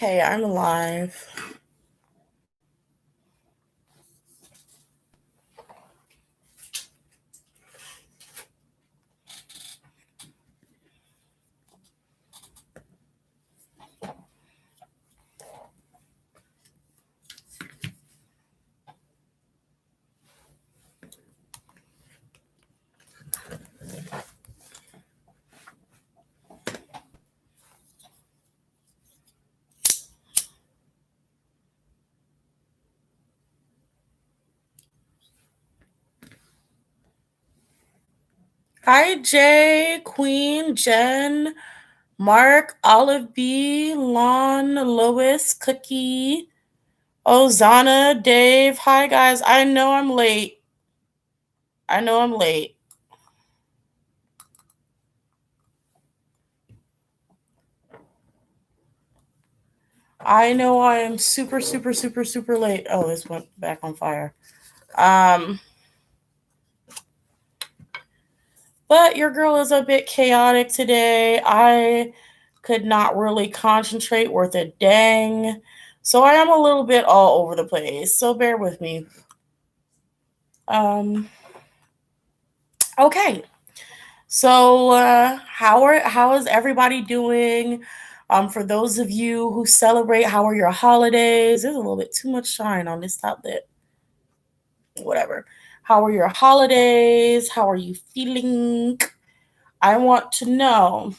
Hey, I'm alive. Hi, Jay, Queen, Jen, Mark, Olive B, Lon, Lois, Cookie, Ozana, Dave. Hi, guys. I know I'm late. I know I'm late. I know I am super, super, super, super late. Oh, this went back on fire. Um, but your girl is a bit chaotic today. I could not really concentrate worth a dang. So I am a little bit all over the place. So bear with me. Um, okay. So how is everybody doing? For those of you who celebrate, how are your holidays? There's a little bit too much shine on this top bit. Whatever. How are your holidays? How are you feeling? I want to know.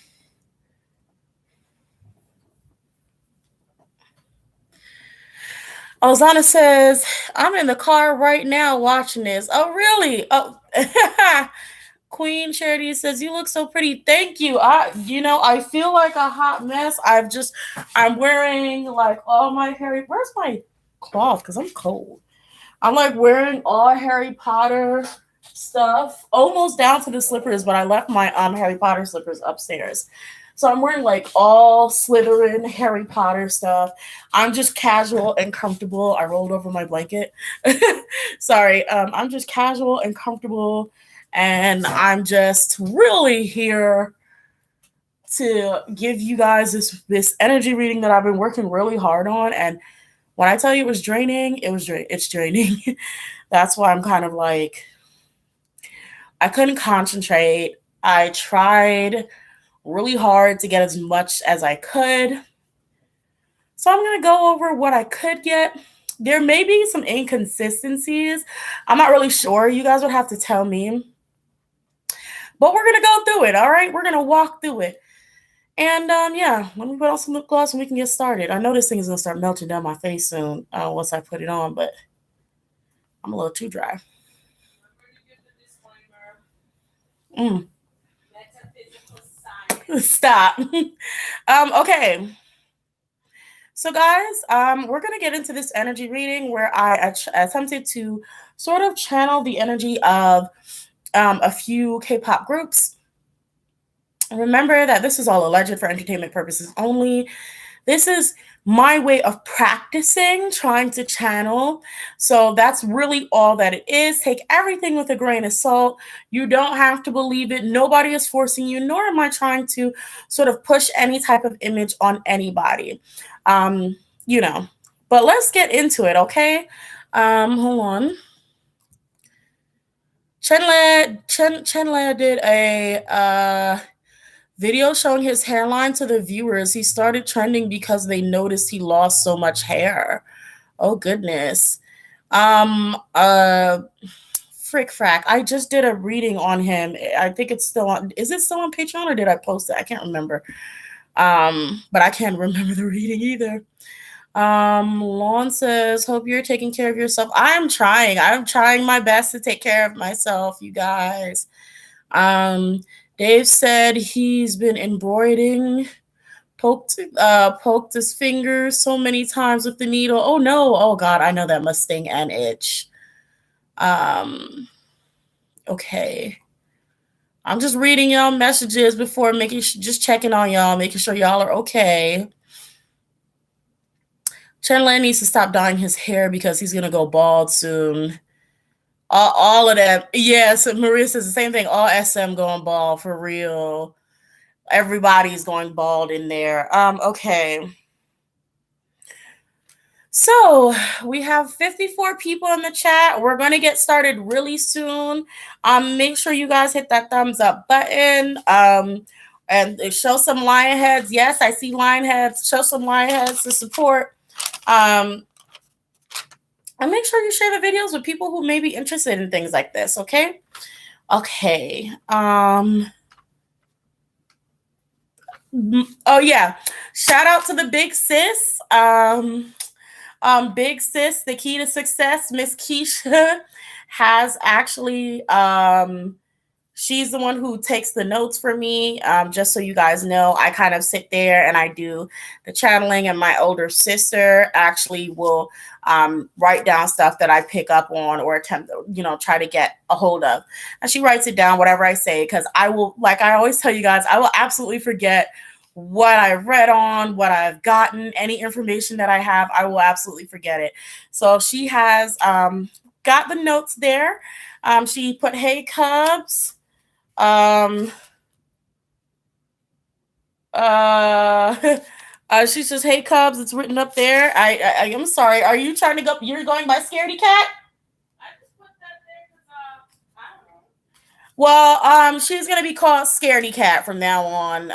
Ozana says, I'm in the car right now watching this. Oh, really? Oh, Queen Charity says, you look so pretty. Thank you. I feel like a hot mess. I'm wearing like all my where's my cloth? Because I'm cold. I'm like wearing all Harry Potter stuff, almost down to the slippers, but I left my Harry Potter slippers upstairs. So I'm wearing like all Slytherin Harry Potter stuff. I'm just casual and comfortable. I rolled over my blanket. Sorry. I'm just casual and comfortable, and I'm just really here to give you guys this energy reading that I've been working really hard on. And when I tell you it was draining, it's draining. That's why I'm kind of like I couldn't concentrate. I tried really hard to get as much as I could. So I'm going to go over what I could get. There may be some inconsistencies. I'm not really sure. You guys would have to tell me. But we're going to go through it, all right? We're going to walk through it. And yeah, let me put on some lip gloss and we can get started. I know this thing is going to start melting down my face soon once I put it on, but I'm a little too dry. Mm. Stop. Okay. So, guys, we're gonna get into this energy reading where I attempted to sort of channel the energy of a few K-pop groups. Remember that this is all alleged for entertainment purposes only. This is my way of practicing, trying to channel. So that's really all that it is. Take everything with a grain of salt. You don't have to believe it. Nobody is forcing you, nor am I trying to sort of push any type of image on anybody. Um, you know, but let's get into it, okay? Hold on. Chenle did a video showing his hairline to the viewers. He started trending because they noticed he lost so much hair. Oh goodness. Frick frack. I just did a reading on him. I think it's still on. Is it still on Patreon or did I post it? I can't remember. But I can't remember the reading either. Lon says, hope you're taking care of yourself. I'm trying. I'm trying my best to take care of myself, you guys. Dave said he's been embroidering, poked his fingers so many times with the needle. Oh no, oh god, I know that must sting and itch. Okay. I'm just reading y'all messages before just checking on y'all, making sure y'all are okay. Chenlan needs to stop dyeing his hair because he's gonna go bald soon. All of that. Yes, Maria says the same thing. All SM going bald for real. Everybody's going bald in there. Okay. So we have 54 people in the chat. We're going to get started really soon. Make sure you guys hit that thumbs up button. And show some lion heads. Yes, I see lion heads. Show some lion heads to support. And make sure you share the videos with people who may be interested in things like this. Okay. Okay. Oh yeah. Shout out to the big sis. Big sis, the key to success, Miss Keisha, has actually she's the one who takes the notes for me. Just so you guys know, I kind of sit there and I do the channeling, and my older sister actually will write down stuff that I pick up on or attempt, try to get a hold of. And she writes it down, whatever I say, because I will, like I always tell you guys, I will absolutely forget what I've read on, what I've gotten, any information that I have, I will absolutely forget it. So she has got the notes there. She put, hey, Cubs. She says, hey, Cubs, it's written up there. I am sorry. Are you trying to go? You're going by Scaredy Cat? I just put that there because, I don't know. Well, she's gonna be called Scaredy Cat from now on.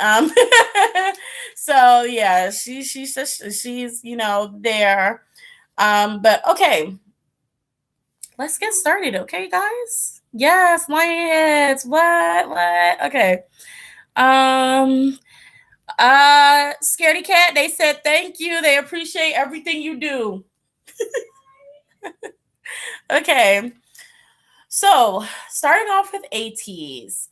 So yeah, she's there. But okay, let's get started, okay, guys? Yes, Lionheads. What? Okay. Scaredy Cat, they said thank you. They appreciate everything you do. Okay. So, starting off with ATEEZ.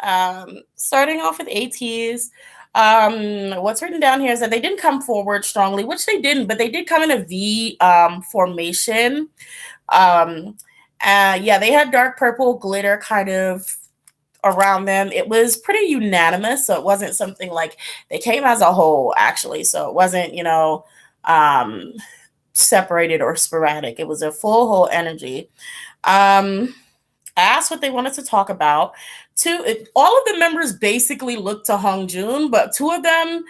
What's written down here is that they didn't come forward strongly, which they didn't, but they did come in a V formation. Yeah, they had dark purple glitter kind of around them. It was pretty unanimous, so it wasn't something like they came as a whole, actually. So it wasn't, separated or sporadic. It was a full whole energy. Asked what they wanted to talk about. All of the members basically looked to Hongjoong, but two of them,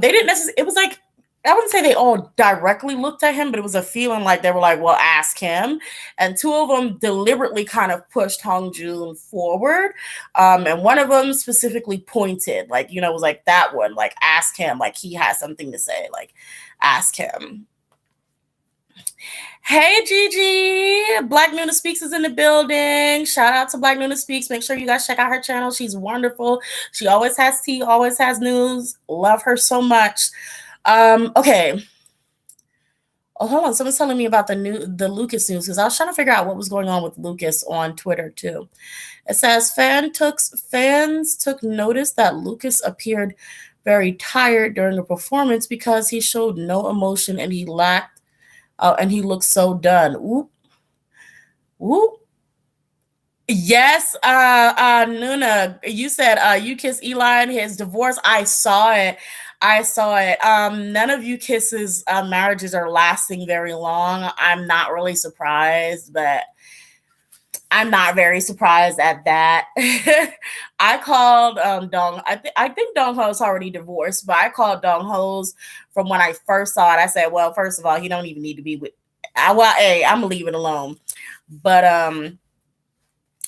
they didn't necessarily. It was like, I wouldn't say they all directly looked at him, but it was a feeling like they were like, well, ask him. And two of them deliberately kind of pushed Hongjoong forward. And one of them specifically pointed, like, it was like that one, like, ask him, like he has something to say, like, ask him. Hey, Gigi. Black Nuna Speaks is in the building. Shout out to Black Nuna Speaks. Make sure you guys check out her channel. She's wonderful. She always has tea, always has news. Love her so much. Okay. Oh, hold on. Someone's telling me about the Lucas news, because I was trying to figure out what was going on with Lucas on Twitter too. It says fans took notice that Lucas appeared very tired during the performance because he showed no emotion and he looked so done. Whoop. Whoop. Yes, Nuna, you said you kissed Eli in his divorce. I saw it. None of you kisses marriages are lasting very long. I'm not really surprised, but I'm not very surprised at that. I called Dong. I think Dong Ho's already divorced, but I called Dong Ho's from when I first saw it. I said, well, first of all, he don't even need to be with. I'm gonna leave it alone. But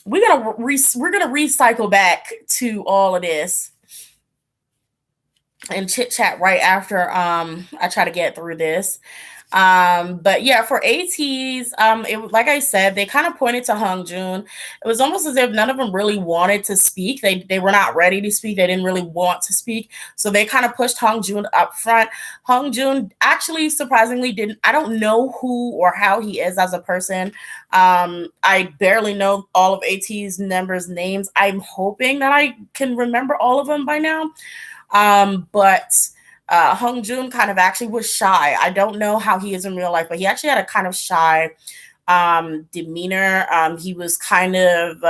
we're gonna recycle back to all of this and chit chat right after I try to get through this. But yeah, for ATEEZ, it like I said, they kind of pointed to Hongjoong. It was almost as if none of them really wanted to speak. They were not ready to speak. They didn't really want to speak. So they kind of pushed Hongjoong up front. Hongjoong actually surprisingly didn't. I don't know who or how he is as a person. I barely know all of ATEEZ members' names. I'm hoping that I can remember all of them by now. But Hongjoong kind of actually was shy. I don't know how he is in real life, but he actually had a kind of shy demeanor. He was kind of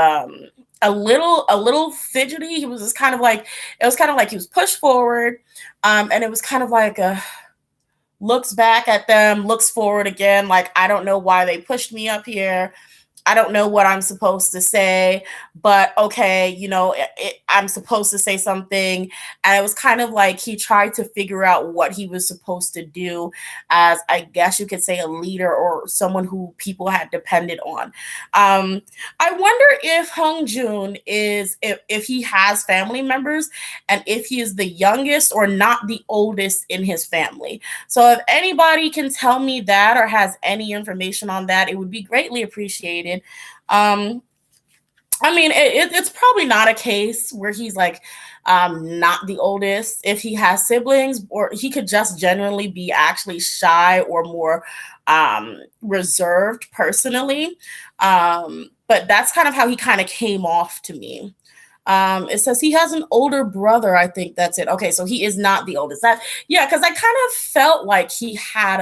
a little fidgety. He was just kind of like, it was kind of like he was pushed forward, and it was kind of like looks back at them, looks forward again, like, I don't know why they pushed me up here. I don't know what I'm supposed to say, but okay, I'm supposed to say something. And it was kind of like he tried to figure out what he was supposed to do as, I guess you could say, a leader or someone who people had depended on. Um, I wonder if Hung Joon if he has family members and if he is the youngest or not the oldest in his family. So if anybody can tell me that or has any information on that, it would be greatly appreciated. Um, I mean, it's probably not a case where he's like not the oldest if he has siblings, or he could just generally be actually shy or more reserved personally. But that's kind of how he kind of came off to me. It says he has an older brother. I think that's it. Okay, so he is not the oldest. That yeah, because I kind of felt like he had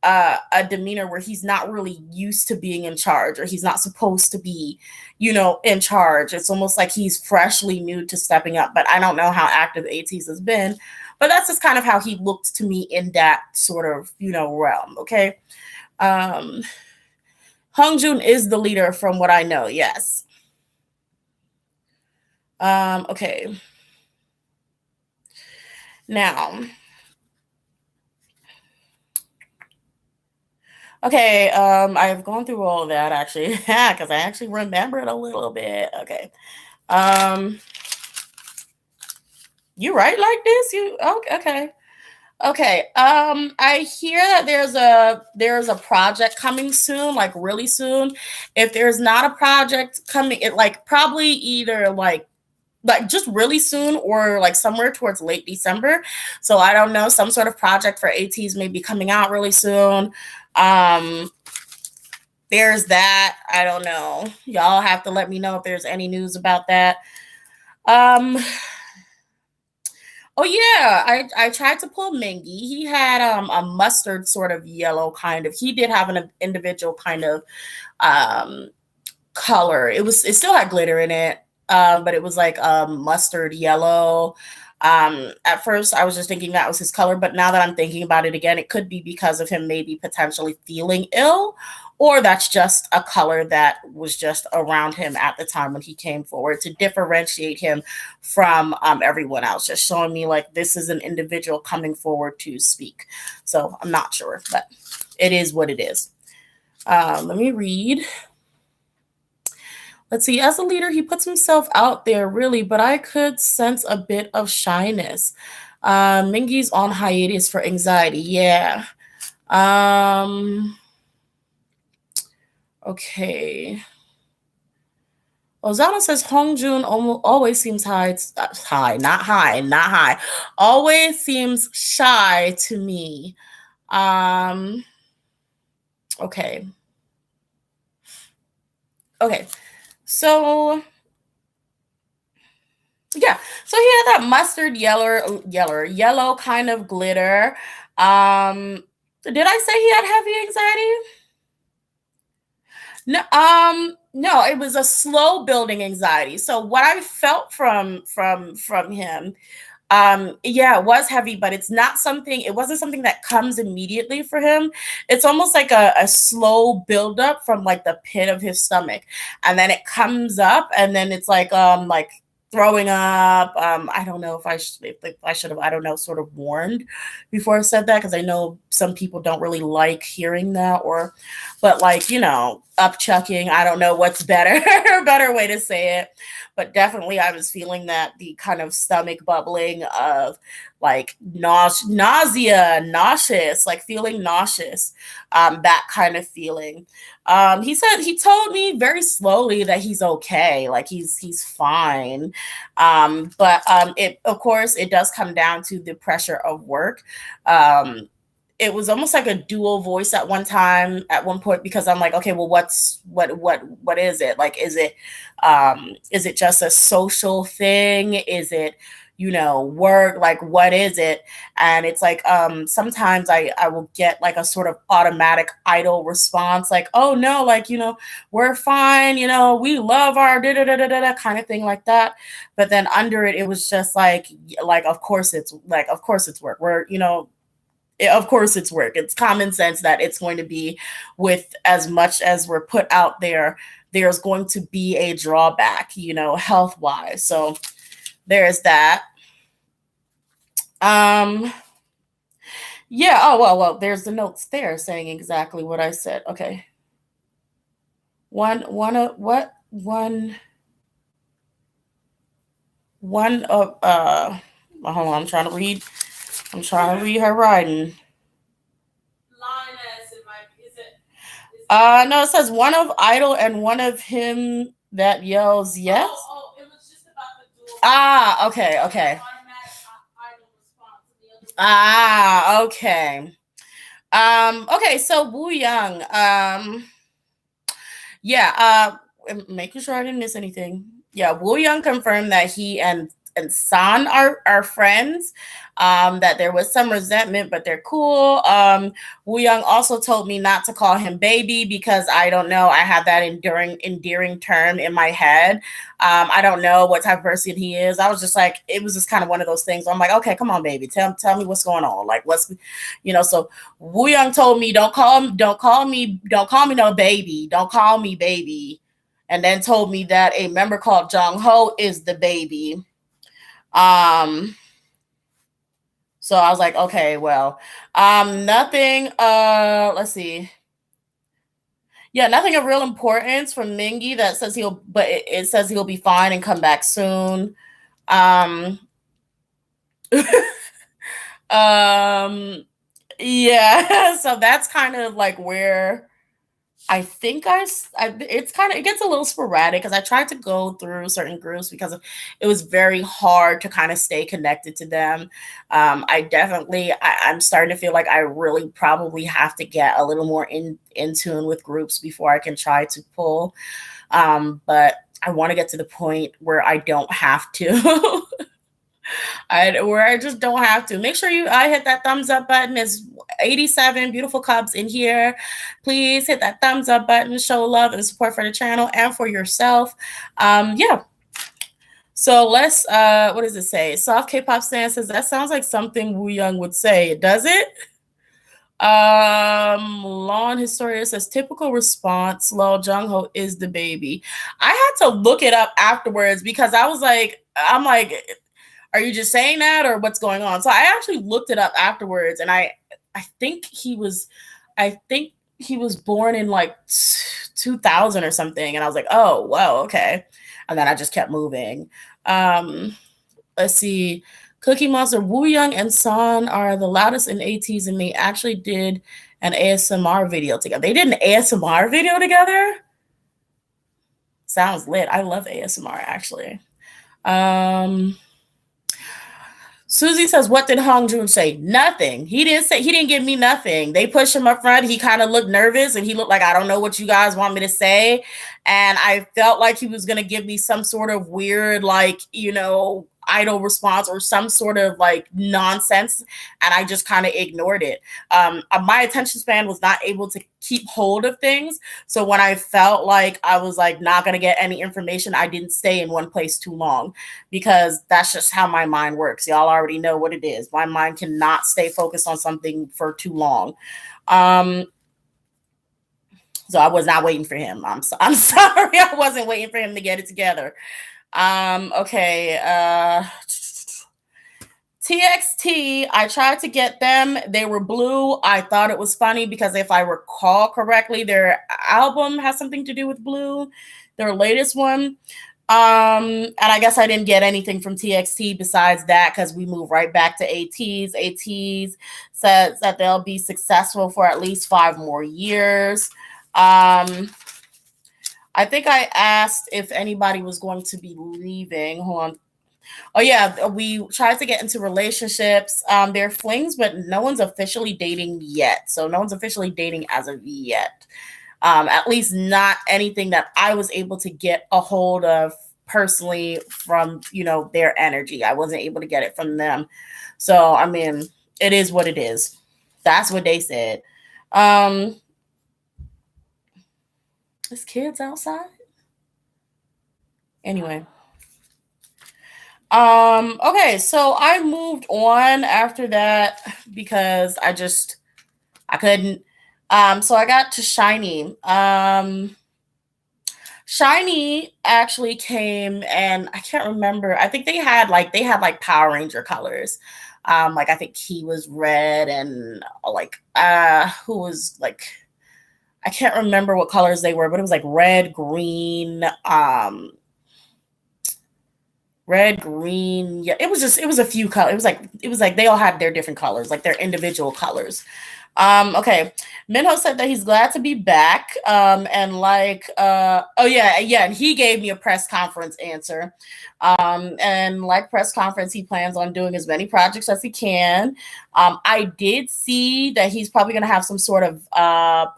a demeanor where he's not really used to being in charge, or he's not supposed to be, in charge. It's almost like he's freshly new to stepping up. But I don't know how active ATEEZ has been. But that's just kind of how he looked to me in that sort of, realm. Okay. Um, Hung Joon is the leader from what I know. Yes. Okay. Now, okay, I've gone through all of that actually, yeah, because I actually remembered a little bit. Okay. Um, you write like this? You okay? Okay. Okay. I hear that there's a project coming soon, like really soon. If there's not a project coming, it like probably either like just really soon or like somewhere towards late December. So I don't know, some sort of project for ATEEZ may be coming out really soon. Um, there's that. I don't know. Y'all have to let me know if there's any news about that. Um, oh yeah, I tried to pull Mingi. He had a mustard sort of yellow kind of. He did have an individual kind of um color. It still had glitter in it, but it was like mustard yellow. At first, I was just thinking that was his color, but now that I'm thinking about it again, it could be because of him maybe potentially feeling ill, or that's just a color that was just around him at the time when he came forward to differentiate him from everyone else, just showing me like this is an individual coming forward to speak. So I'm not sure, but it is what it is. Let me read. Let's see, as a leader, he puts himself out there really, but I could sense a bit of shyness. Mingi's on hiatus for anxiety. Yeah. Okay. Ozana says Hongjoon always seems not high, always seems shy to me. Um, okay. Okay. So yeah, so he had that mustard yellow kind of glitter. Did I say he had heavy anxiety? No, it was a slow building anxiety. So what I felt from him, yeah, it was heavy, but it wasn't something that comes immediately for him. It's almost like a slow buildup from like the pit of his stomach, and then it comes up, and then it's like throwing up. I don't know if I should have, I don't know, sort of warned before I said that, because I know some people don't really like hearing that, but like, upchucking. I don't know what's better, better way to say it, but definitely I was feeling that, the kind of stomach bubbling of like nausea, nauseous, like feeling nauseous, that kind of feeling. He told me very slowly that he's okay, like he's fine. But it, of course, it does come down to the pressure of work. It was almost like a dual voice at one point, because I'm like, okay, well, what is it? Like, is it just a social thing? Is it, work? Like, what is it? And it's like, sometimes I will get like a sort of automatic idle response, like, oh no, like, we're fine, we love our da da da da da kind of thing, like that. But then under it, it was just like, of course it's work. We're, of course it's work. It's common sense that it's going to be, with as much as we're put out there, there's going to be a drawback, health wise. So there's that. Um, yeah. Oh, well, there's the notes there saying exactly what I said. Okay. One of hold on, I'm trying to read her writing. No, it says one of Idol and one of him that yells yes. It was just about the dual. Okay, okay. Okay. Okay, so Woo Young. Yeah, making sure I didn't miss anything. Yeah, Woo Young confirmed that he and San are friends. That there was some resentment, but they're cool. Woo Young also told me not to call him baby because I don't know. I have that endearing term in my head. I don't know what type of person he is. I was just like, it was just kind of one of those things. I'm like, okay, come on, baby, tell me what's going on. Like, what's, So Woo Young told me, don't call me no baby. Don't call me baby. And then told me that a member called Jong Ho is the baby. So I was like, okay, well, nothing, let's see. Yeah, nothing of real importance from Mingi that says it says he'll be fine and come back soon. Yeah, so that's kind of like where I think it gets a little sporadic because I tried to go through certain groups because it was very hard to kind of stay connected to them. I'm starting to feel like I really probably have to get a little more in tune with groups before I can try to pull. But I want to get to the point where I don't have to. Where I just don't have to. Make sure I hit that thumbs up button. There's 87 beautiful cubs in here. Please hit that thumbs up button. Show love and support for the channel and for yourself. Yeah. So let's, what does it say? Soft K-pop stan says, that sounds like something Woo Young would say. Does it? Lawn Historia says, typical response, lol, Jungho is the baby. I had to look it up afterwards because I'm like, are you just saying that or what's going on? So I actually looked it up afterwards, and I think he was born in like 2000 or something, and I was like, oh wow, okay. And then I just kept moving. Let's see. Cookie Monster, Woo Young and San are the loudest in ATEEZ, and they actually did an ASMR video together. They did an ASMR video together? Sounds lit. I love ASMR, actually. Susie says, what did Hong Joon say? Nothing. He didn't give me nothing. They pushed him up front. He kind of looked nervous and he looked like, I don't know what you guys want me to say. And I felt like he was going to give me some sort of weird, like, idol response or some sort of like nonsense. And I just kind of ignored it. My attention span was not able to keep hold of things. So when I felt like I was like not going to get any information, I didn't stay in one place too long because that's just how my mind works. Y'all already know what it is. My mind cannot stay focused on something for too long. So I was not waiting for him. I'm sorry. I wasn't waiting for him to get it together. Okay. TXT, I tried to get them. They were blue. I thought it was funny because if I recall correctly, their album has something to do with blue, their latest one. And I guess I didn't get anything from TXT besides that because we move right back to ATEEZ. ATEEZ says that they'll be successful for at least 5 more years. I think I asked if anybody was going to be leaving. Hold on. Oh yeah, we tried to get into relationships. They're flings, but no one's officially dating yet. So no one's officially dating as of yet. At least not anything that I was able to get a hold of personally from, their energy. I wasn't able to get it from them. So, I mean, it is what it is. That's what they said. There's kids outside? Anyway. Okay, so I moved on after that because I couldn't. So I got to SHINee. SHINee actually came, and I can't remember. I think they had like Power Ranger colors. Like I think he was red, and like who was like, I can't remember what colors they were, but it was like red, green. Yeah, it was a few colors. It was like they all had their different colors, like their individual colors. Okay. Minho said that he's glad to be back. And like, oh yeah, and he gave me a press conference answer. And like press conference, he plans on doing as many projects as he can. I did see that he's probably gonna have some sort of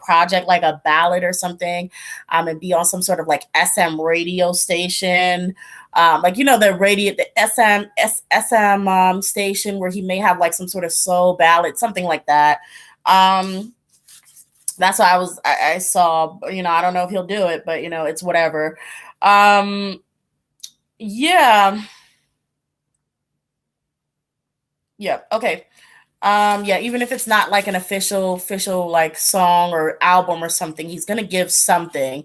project, like a ballad or something, and be on some sort of like SM radio station. Like the SM station where he may have like some sort of soul ballad, something like that. Um, that's why I saw, I don't know if he'll do it, but it's whatever. Um, yeah, yeah, okay. Yeah, even if it's not like an official like song or album or something, he's gonna give something.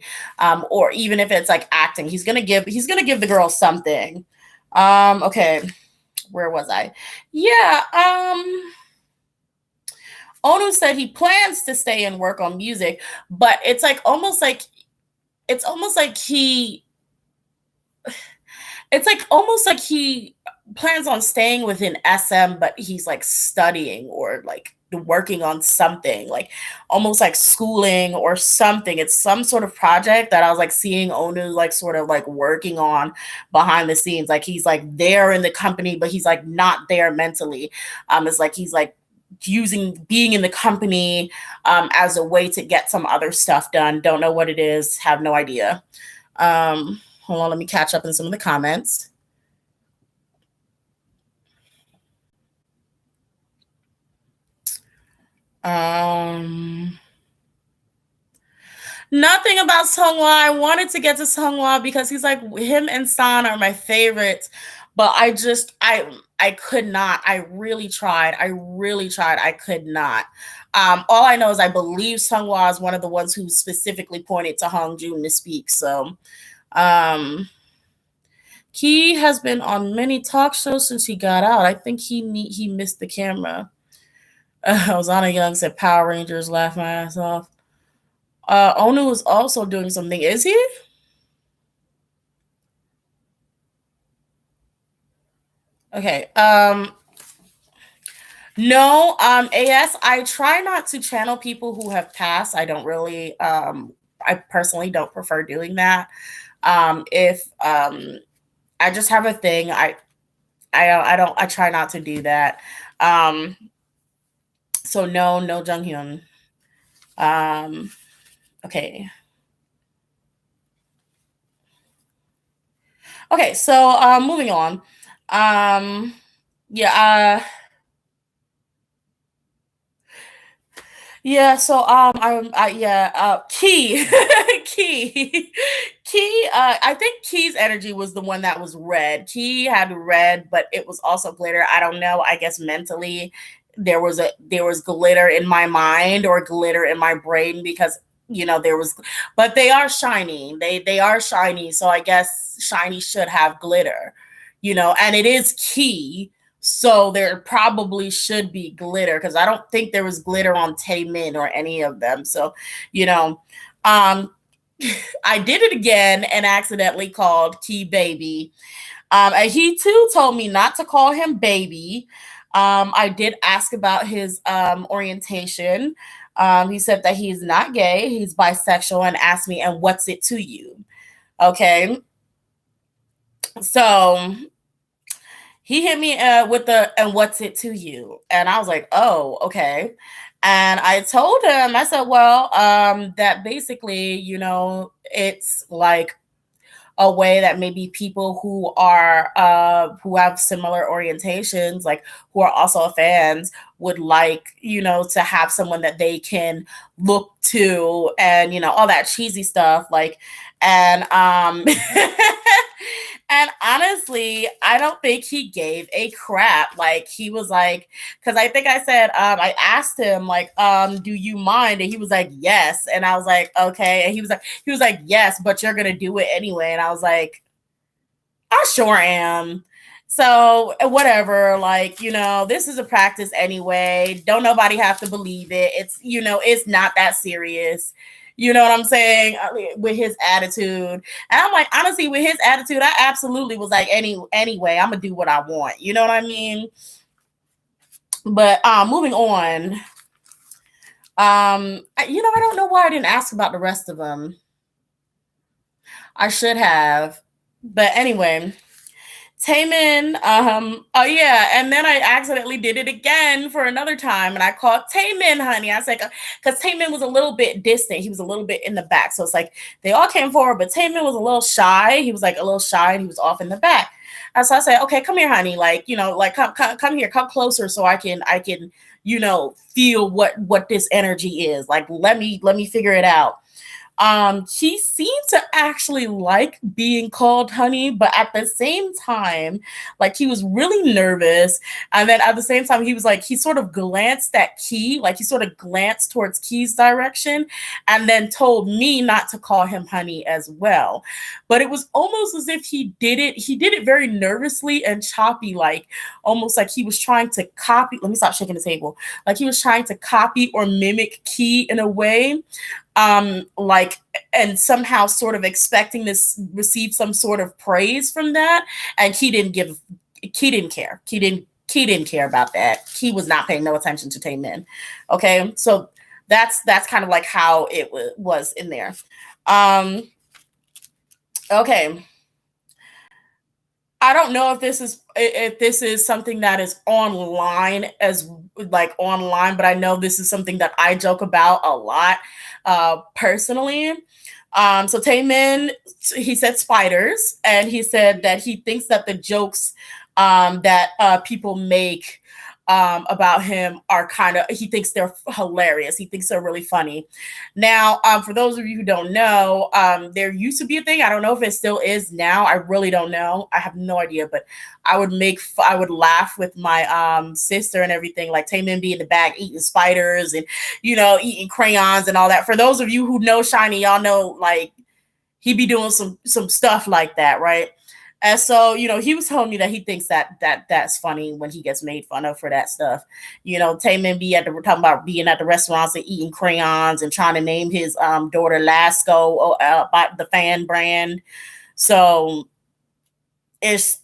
Or even if it's like acting, he's gonna give the girl something. Okay, where was I? Yeah, Onu said he plans to stay and work on music, but it's almost like he plans on staying within SM, but he's like studying or like working on something, like almost like schooling or something. It's some sort of project that I was like seeing Onu like sort of like working on behind the scenes. Like he's like there in the company, but he's like not there mentally. It's like he's like using being in the company as a way to get some other stuff done. Don't know what it is, have no idea. Hold on, let me catch up in some of the comments. Um, Nothing about Songhwa. I wanted to get to Songhwa because he's like him and San are my favorites, but I could not. I really tried. I really tried. I could not. All I know is I believe Songhwa is one of the ones who specifically pointed to Hongjoon to speak. So, um, he has been on many talk shows since he got out. I think he missed the camera. Ozana Young said Power Rangers, laugh my ass off. Onu is also doing something. Is he? Okay. No. AS. I try not to channel people who have passed. I don't really. I personally don't prefer doing that. If I just have a thing. I don't. I try not to do that. Um. So no, no Jung Hyun. Um. Okay. Okay. So moving on. Um. Yeah. Yeah, so yeah, Key, Key, Key. I think Key's energy was the one that was red. Key had red, but it was also glitter. I don't know. I guess mentally, there was glitter in my mind or glitter in my brain because there was, but they are shiny. They are shiny, so I guess shiny should have glitter, and it is Key. So there probably should be glitter because I don't think there was glitter on Taemin or any of them. So, you know, um, I did it again and accidentally called Key baby. And he too told me not to call him baby. I did ask about his orientation. He said that he's not gay, he's bisexual, and asked me, and what's it to you? Okay. So he hit me with the and what's it to you, and I was like, oh, okay. And I told him, I said, well, that basically, it's like a way that maybe people who have similar orientations, like who are also fans, would like, to have someone that they can look to, and all that cheesy stuff, like, and And honestly, I don't think he gave a crap. Like he was like, because I think I said, I asked him like, do you mind? And he was like, yes. And I was like, okay. And he was like, yes, but you're gonna do it anyway. And I was like, I sure am. So whatever, like, this is a practice anyway. Don't nobody have to believe it. It's not that serious. You know what I'm saying? With his attitude. And I'm like, honestly, with his attitude, I absolutely was like, anyway, I'm gonna do what I want. You know what I mean? But moving on. I don't know why I didn't ask about the rest of them. I should have. But anyway, Taemin, oh yeah, and then I accidentally did it again for another time, and I called Taemin, honey. I said, because Taemin was a little bit distant, he was a little bit in the back, so it's like they all came forward, but Taemin was a little shy. He was like a little shy, and he was off in the back. And so I said, okay, come here, honey, like like come here, come closer, so I can feel what this energy is. Like let me figure it out. He seemed to actually like being called honey, but at the same time, like he was really nervous. And then at the same time, he was like, he sort of glanced at Key, like he sort of glanced towards Key's direction, and then told me not to call him honey as well. But it was almost as if he did it very nervously and choppy, like almost like he was trying to copy. Let me stop shaking the table. Like he was trying to copy or mimic Key in a way, like, and somehow sort of expecting this receive some sort of praise from that. And Key didn't care. Key didn't care about that. Key was not paying no attention to Taemin. Okay. So that's kind of like how it was in there. Okay. I don't know if this is something that is online as like online, but I know this is something that I joke about a lot personally. So Taemin, he said spiders, and he said that he thinks that the jokes that people make about him are he thinks they're hilarious. He thinks they're really funny. Now, for those of you who don't know, there used to be a thing. I don't know if it still is now. I really don't know. I have no idea, but I would laugh with my sister and everything, like Taemin be in the back eating spiders and, eating crayons and all that. For those of you who know SHINee, y'all know, like, he be doing some stuff like that, right? And so, he was telling me that he thinks that's funny when he gets made fun of for that stuff. Taemin be talking about being at the restaurants and eating crayons and trying to name his daughter Lasco by the fan brand. So it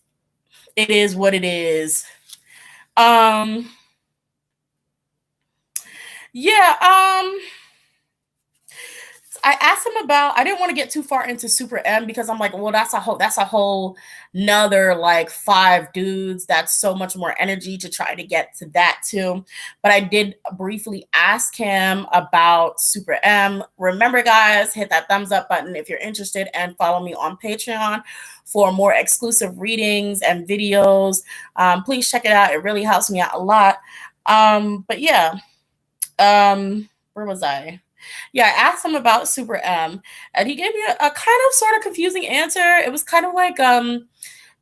is what it is. Yeah. I asked him about. I didn't want to get too far into SuperM because I'm like, well, that's a whole nother like 5 dudes. That's so much more energy to try to get to that too. But I did briefly ask him about SuperM. Remember, guys, hit that thumbs up button if you're interested, and follow me on Patreon for more exclusive readings and videos. Please check it out. It really helps me out a lot. But yeah, where was I? Yeah, I asked him about SuperM, and he gave me a kind of sort of confusing answer. It was kind of like,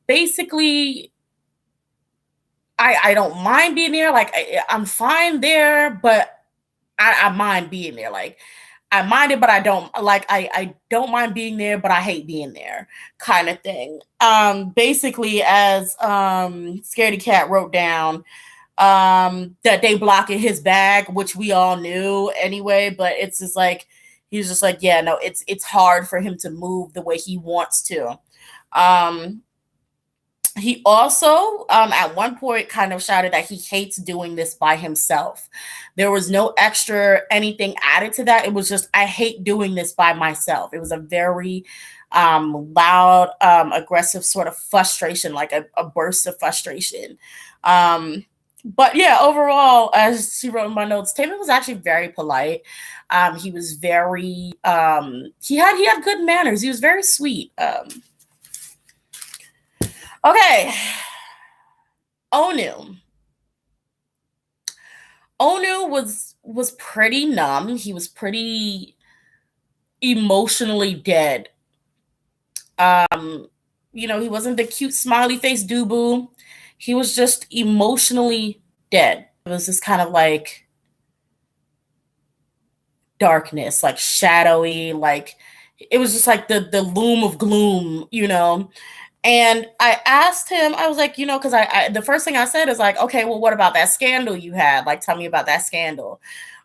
basically, I don't mind being there. Like, I'm fine there, but I mind being there. Like, I mind it, but I don't like. I don't mind being there, but I hate being there, kind of thing. Basically, as Scaredy Cat wrote down, that they blocking his bag, which we all knew anyway, but it's just like he's just like, yeah, no, it's hard for him to move the way he wants to. He also at one point kind of shouted that he hates doing this by himself. There was no extra anything added to that. It was just, I hate doing this by myself. It was a very loud, aggressive sort of frustration, like a burst of frustration. But yeah, overall, as she wrote in my notes, Taemin was actually very polite. He was very he had good manners. He was very sweet. Okay. Onew. Onew was pretty numb. He was pretty emotionally dead. he wasn't the cute smiley face doo boo. He was just emotionally dead. It was just kind of like darkness, like shadowy, like it was just like the loom of gloom. And I asked him, I was like, because I the first thing I said is like, okay, well, what about that scandal you had? Like, tell me about that scandal.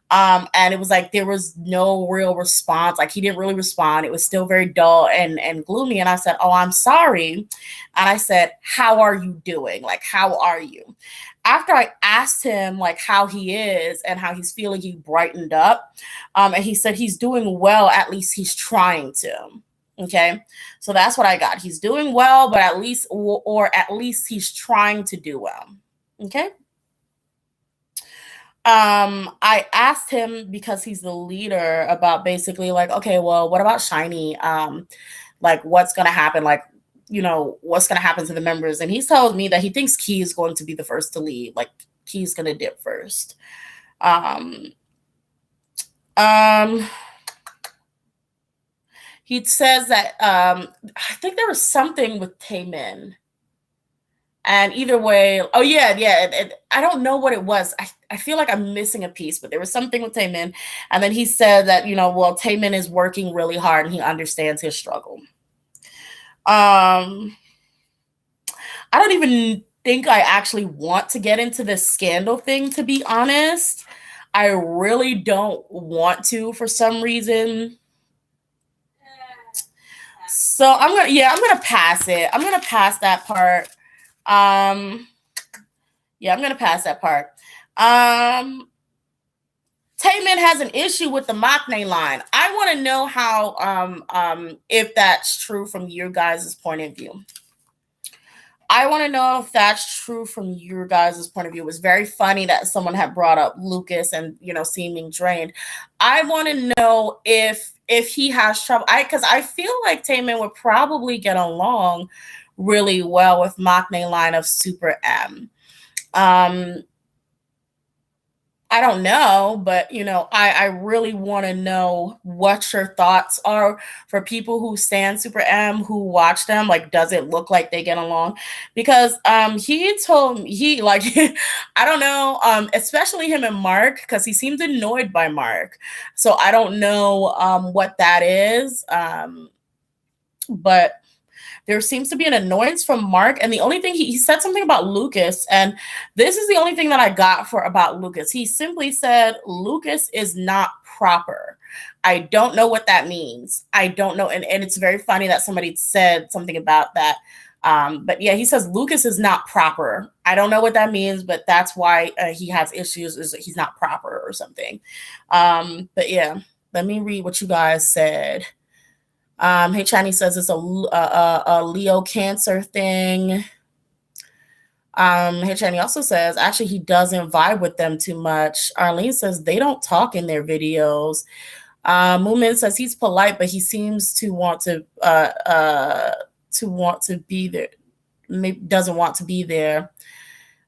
And it was like there was no real response. Like he didn't really respond. It was still very dull and gloomy. And I said, "Oh, I'm sorry." And I said, "How are you doing? Like, how are you?" After I asked him like how he is and how he's feeling, he brightened up. And he said he's doing well. At least he's trying to. Okay, so that's what I got. He's doing well, but at least, or at least he's trying to do well. Okay. I asked him because he's the leader about basically like, okay, well, what about SHINee? Like what's gonna happen? Like, what's gonna happen to the members? And he tells me that he thinks Key is going to be the first to leave. Like Key's gonna dip first. Um, um, he says that I think there was something with Taemin. And either way, oh yeah, I don't know what it was. I feel like I'm missing a piece, but there was something with Taemin. And then he said that, well, Taemin is working really hard and he understands his struggle. I don't even think I actually want to get into this scandal thing, to be honest. I really don't want to for some reason. So I'm gonna pass it. I'm gonna pass that part. Yeah, I'm gonna pass that part. Taemin has an issue with the Maknae line. I want to know how if that's true from your guys' point of view. I want to know if that's true from your guys' point of view. It was very funny that someone had brought up Lucas and seeming drained. I want to know if he has trouble. Because I feel like Taemin would probably get along really well with Maknae line of SuperM. I don't know, but I really want to know what your thoughts are for people who stand SuperM, who watch them. Like, does it look like they get along? Because he told me I don't know, especially him and Mark, because he seems annoyed by Mark. So I don't know what that is. But there seems to be an annoyance from Mark. And the only thing he said something about Lucas. And this is the only thing that I got about Lucas. He simply said, Lucas is not proper. I don't know what that means. I don't know. And it's very funny that somebody said something about that. But yeah, he says Lucas is not proper. I don't know what that means, but that's why he has issues, is that he's not proper or something. But yeah, let me read what you guys said. Hey, SHINee says it's a Leo Cancer thing. Hey, SHINee also says actually he doesn't vibe with them too much. Arlene says they don't talk in their videos. Moomin says he's polite, but he seems to want to be there. Maybe doesn't want to be there.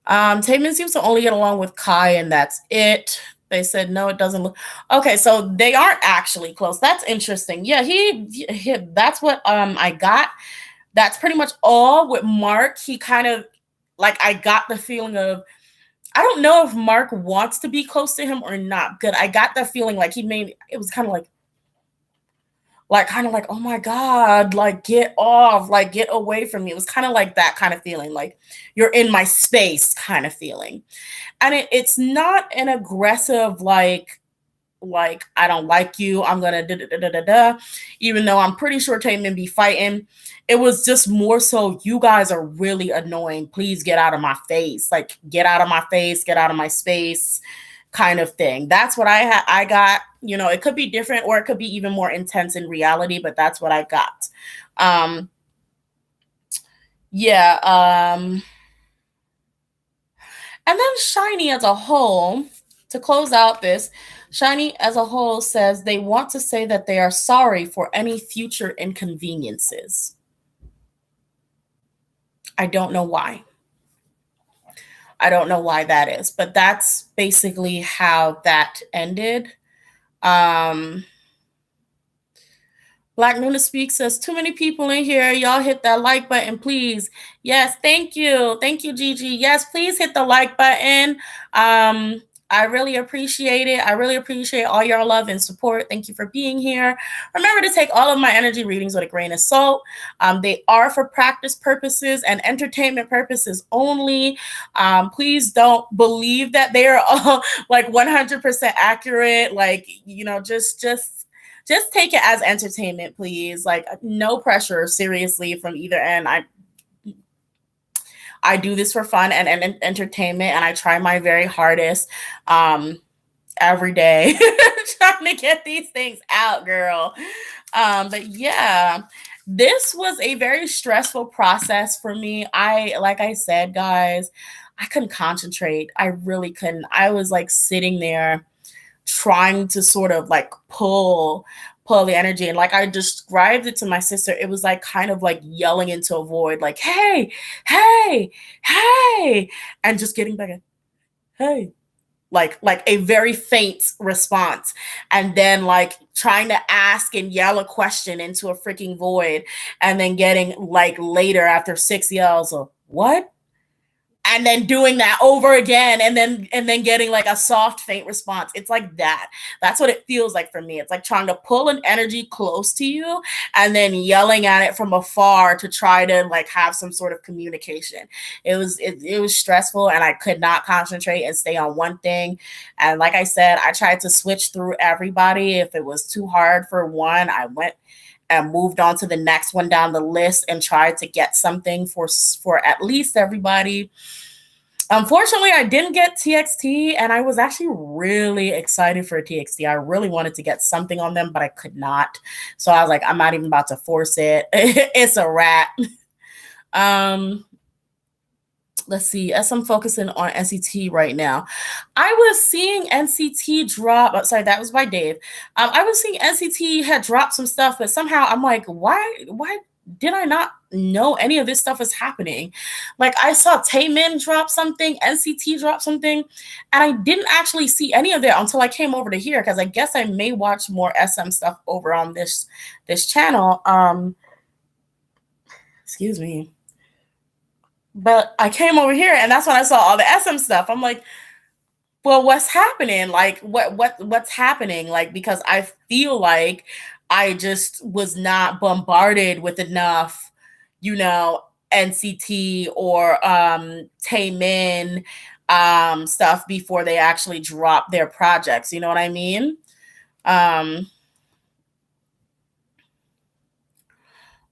Taemin seems to only get along with Kai, and that's it. They said no, it doesn't look okay. So they aren't actually close. That's interesting. Yeah, he that's what I got. That's pretty much all with Mark. He kind of like, I got the feeling of, I don't know if Mark wants to be close to him or not. Good. I got the feeling like it was kind of like, oh my God, like get off, like get away from me. It was kind of like that kind of feeling, like you're in my space kind of feeling. And it's not an aggressive, like I don't like you, I'm gonna da, even though I'm pretty sure Taemin be fighting. It was just more so, you guys are really annoying. Please get out of my face. Like, get out of my face, get out of my space kind of thing. That's what I got. It could be different or it could be even more intense in reality, but that's what I got. Yeah. And then SHINee as a whole, to close out this, SHINee as a whole says they want to say that they are sorry for any future inconveniences. I don't know why. I don't know why that is, but that's basically how that ended. But Black Nuna Speak says, too many people in here. Y'all hit that like button, please. Yes, thank you. Thank you, Gigi. Yes, please hit the like button. I really appreciate it. I really appreciate all your love and support. Thank you for being here. Remember to take all of my energy readings with a grain of salt. They are for practice purposes and entertainment purposes only. Please don't believe that they are all like 100% accurate. Like, just take it as entertainment, please. Like, no pressure, seriously, from either end. I do this for fun and entertainment, and I try my very hardest every day trying to get these things out, girl. But yeah, this was a very stressful process for me. Like I said, guys, I couldn't concentrate. I really couldn't. I was like sitting there trying to sort of like pull the energy, and like I described it to my sister, it was like kind of like yelling into a void, like, hey, hey, hey, and just getting back at, hey, like a very faint response, and then like trying to ask and yell a question into a freaking void, and then getting like later after 6 yells of what, and then doing that over again, and then getting like a soft faint response. It's like that. That's what it feels like for me. It's like trying to pull an energy close to you and then yelling at it from afar to try to like have some sort of communication. It was stressful, and I could not concentrate and stay on one thing. And like I said, I tried to switch through everybody. If it was too hard for one, I went and moved on to the next one down the list and tried to get something for at least everybody. Unfortunately, I didn't get TXT, and I was actually really excited for TXT. I really wanted to get something on them, but I could not. So I was like, I'm not even about to force it. It's a wrap. Let's see, as I'm focusing on NCT right now, I was seeing NCT drop. Sorry, that was by Dave. I was seeing NCT had dropped some stuff, but somehow I'm like, why did I not know any of this stuff was happening? Like, I saw Taemin drop something, NCT drop something, and I didn't actually see any of it until I came over to here, because I guess I may watch more SM stuff over on this channel. Excuse me. But I came over here, and that's when I saw all the SM stuff. I'm like, well, what's happening? Like, what's happening? Like, because I feel like I just was not bombarded with enough, NCT or Taemin stuff before they actually drop their projects. You know what I mean?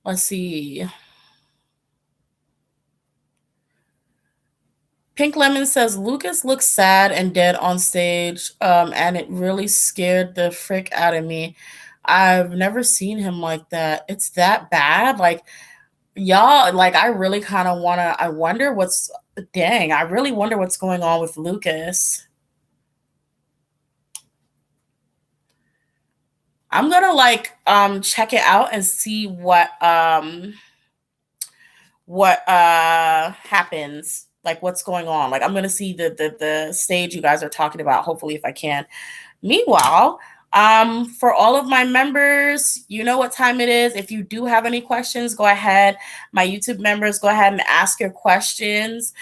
Let's see. Pink Lemon says Lucas looks sad and dead on stage, and it really scared the frick out of me. I've never seen him like that. It's that bad. Like, y'all, like, I really kind of I wonder I really wonder what's going on with Lucas. I'm gonna like check it out and see what happens, like what's going on. Like, I'm gonna see the stage you guys are talking about, hopefully, if I can. Meanwhile, for all of my members, you know what time it is. If you do have any questions, go ahead. My YouTube members, go ahead and ask your questions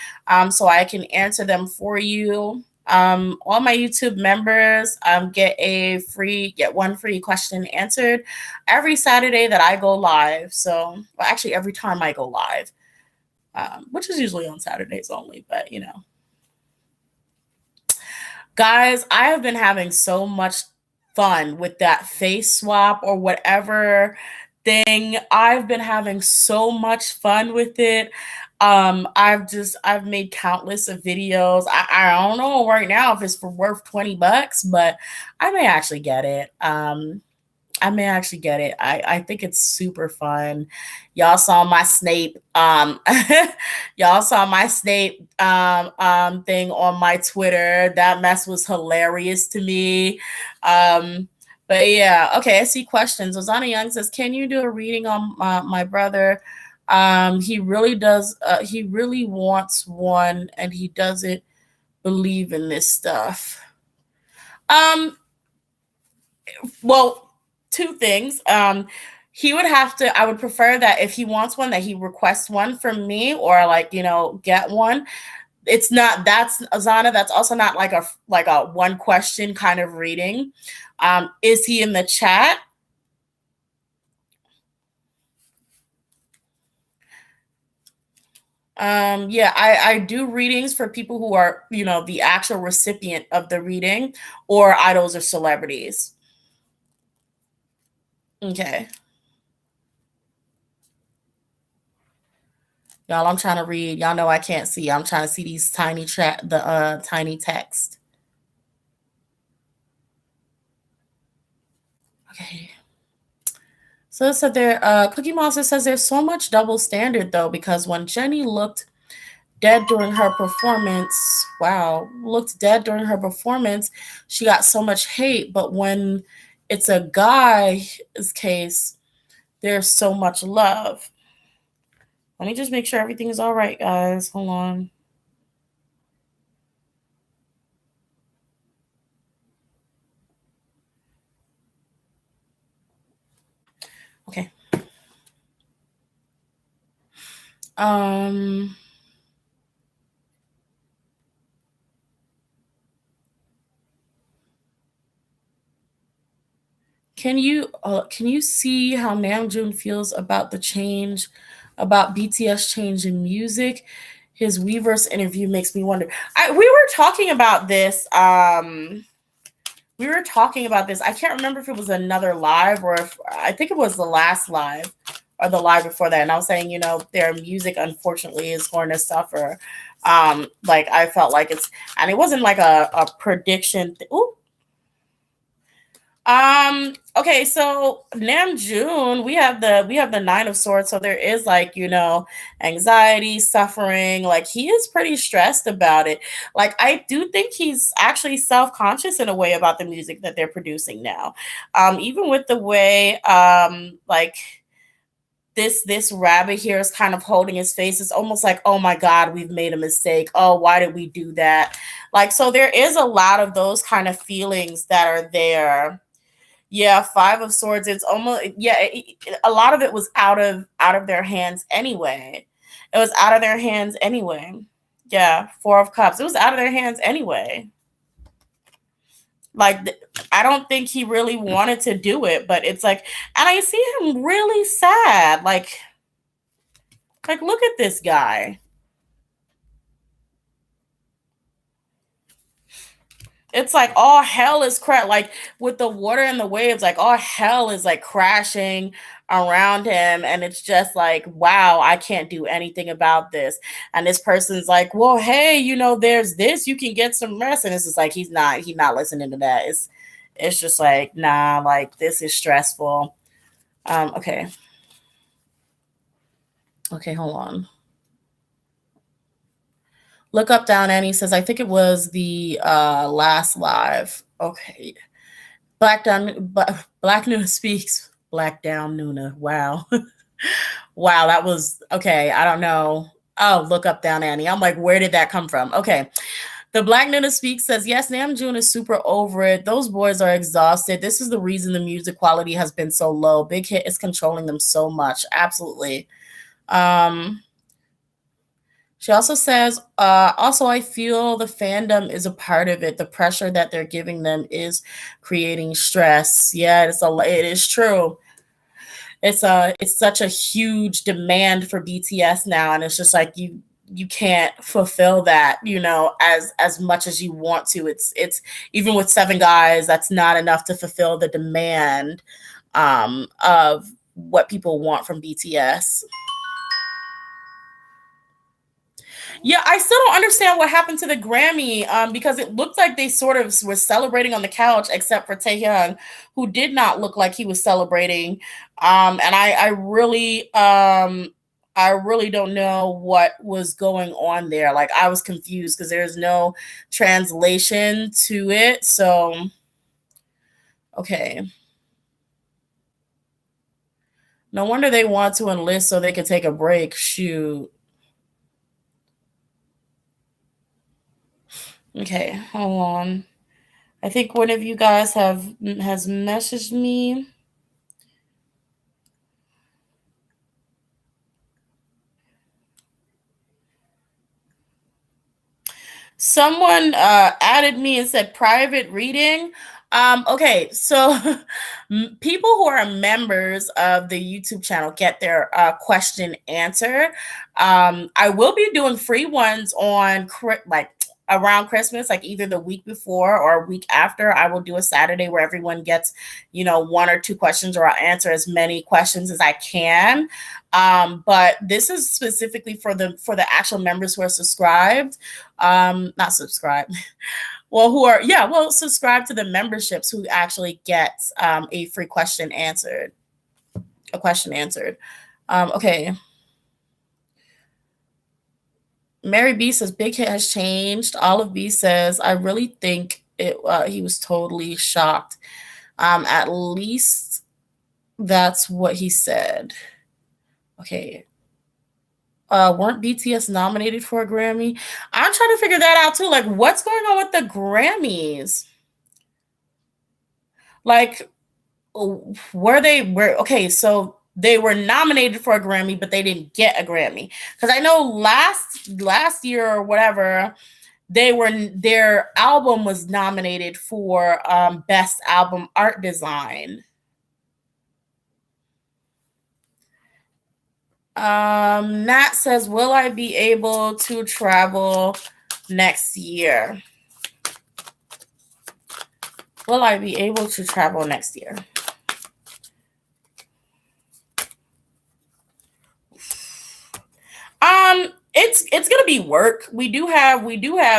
so I can answer them for you. All my YouTube members get one free question answered every Saturday that I go live. So, well, actually, every time I go live, which is usually on Saturdays only, but guys, I have been having so much fun with that face swap or whatever thing. I've been having so much fun with it. I've made countless of videos. I don't know right now if it's worth $20, but I may actually get it. I think it's super fun. Y'all saw my Snape. Y'all saw my Snape thing on my Twitter. That mess was hilarious to me. But yeah, okay. I see questions. Ozana Young says, "Can you do a reading on my brother? He really does. He really wants one, and he doesn't believe in this stuff." Well, two things. He would have to, I would prefer that if he wants one, that he requests one from me, or like, get one. It's not, that's Azana, that's also not like a one question kind of reading. Is he in the chat? Yeah, I do readings for people who are, the actual recipient of the reading, or idols or celebrities. Okay. Y'all, I'm trying to read. Y'all know I can't see. I'm trying to see these tiny text. Okay. So it said there, Cookie Monster says there's so much double standard though, because when Jenny looked dead during her performance, looked dead during her performance, she got so much hate. But when it's a guy's case, there's so much love. Let me just make sure everything is all right, guys. Hold on. Okay. Um can you see how Namjoon feels about the change, about BTS change in music? His Weverse interview makes me wonder. We were talking about this. I can't remember if it was another live, or if I think it was the last live or the live before that. And I was saying, their music unfortunately is going to suffer. Like I felt like and it wasn't like a prediction. Ooh. Okay, so Namjoon, we have the Nine of Swords, so there is like, anxiety, suffering, like he is pretty stressed about it. Like I do think he's actually self-conscious in a way about the music that they're producing now. Even with the way like this rabbit here is kind of holding his face. It's almost like, oh my God, we've made a mistake. Oh, why did we do that? Like, so there is a lot of those kind of feelings that are there. Yeah, Five of Swords. It's almost, yeah. A lot of it was out of their hands anyway. It was out of their hands anyway. Yeah, Four of Cups. It was out of their hands anyway. Like I don't think he really wanted to do it, but it's like, and I see him really sad. Like look at this guy. It's like all hell is like with the water and the waves, like all hell is like crashing around him, and it's just like, wow, I can't do anything about this. And this person's like, well, hey, there's this, you can get some rest. And it's just like he's not listening to that. It's just like, nah, like this is stressful. Okay. Okay, hold on. Look up down, and he says, I think it was the last live. Okay. Black Nuna speaks. Black down Nuna. Wow. Wow, that was okay. I don't know. Oh, look up down Annie. I'm like, where did that come from? Okay. The Black Nuna Speaks says, yes, Namjoon is super over it. Those boys are exhausted. This is the reason the music quality has been so low. Big Hit is controlling them so much. Absolutely. She also says, also, I feel the fandom is a part of it. The pressure that they're giving them is creating stress. Yeah, it is true. It's such a huge demand for BTS now, and it's just like you can't fulfill that, as much as you want to. It's even with seven guys, that's not enough to fulfill the demand of what people want from BTS. Yeah, I still don't understand what happened to the Grammy, because it looked like they sort of were celebrating on the couch, except for Taehyung, who did not look like he was celebrating. And I really don't know what was going on there. Like I was confused because there's no translation to it. So, okay. No wonder they want to enlist so they could take a break. Shoot. Okay, hold on. I think one of you guys has messaged me. Someone added me and said private reading. Okay, so people who are members of the YouTube channel get their question answered. I will be doing free ones on like around Christmas, like either the week before or a week after. I will do a Saturday where everyone gets, one or two questions, or I'll answer as many questions as I can. But this is specifically for the actual members who are subscribed, not subscribed. Well, who are subscribe to the memberships, who actually gets a free question answered, a question answered. Okay. Mary B says Big Hit has changed. Olive B says I really think he was totally shocked. At least that's what he said. Okay. Weren't BTS nominated for a Grammy? I'm trying to figure that out too. Like, what's going on with the Grammys? Like, okay, so they were nominated for a Grammy, but they didn't get a Grammy. Because I know last year or whatever, their album was nominated for Best Album Art Design. Nat says, will I be able to travel next year? Will I be able to travel next year? It's gonna be work. We do have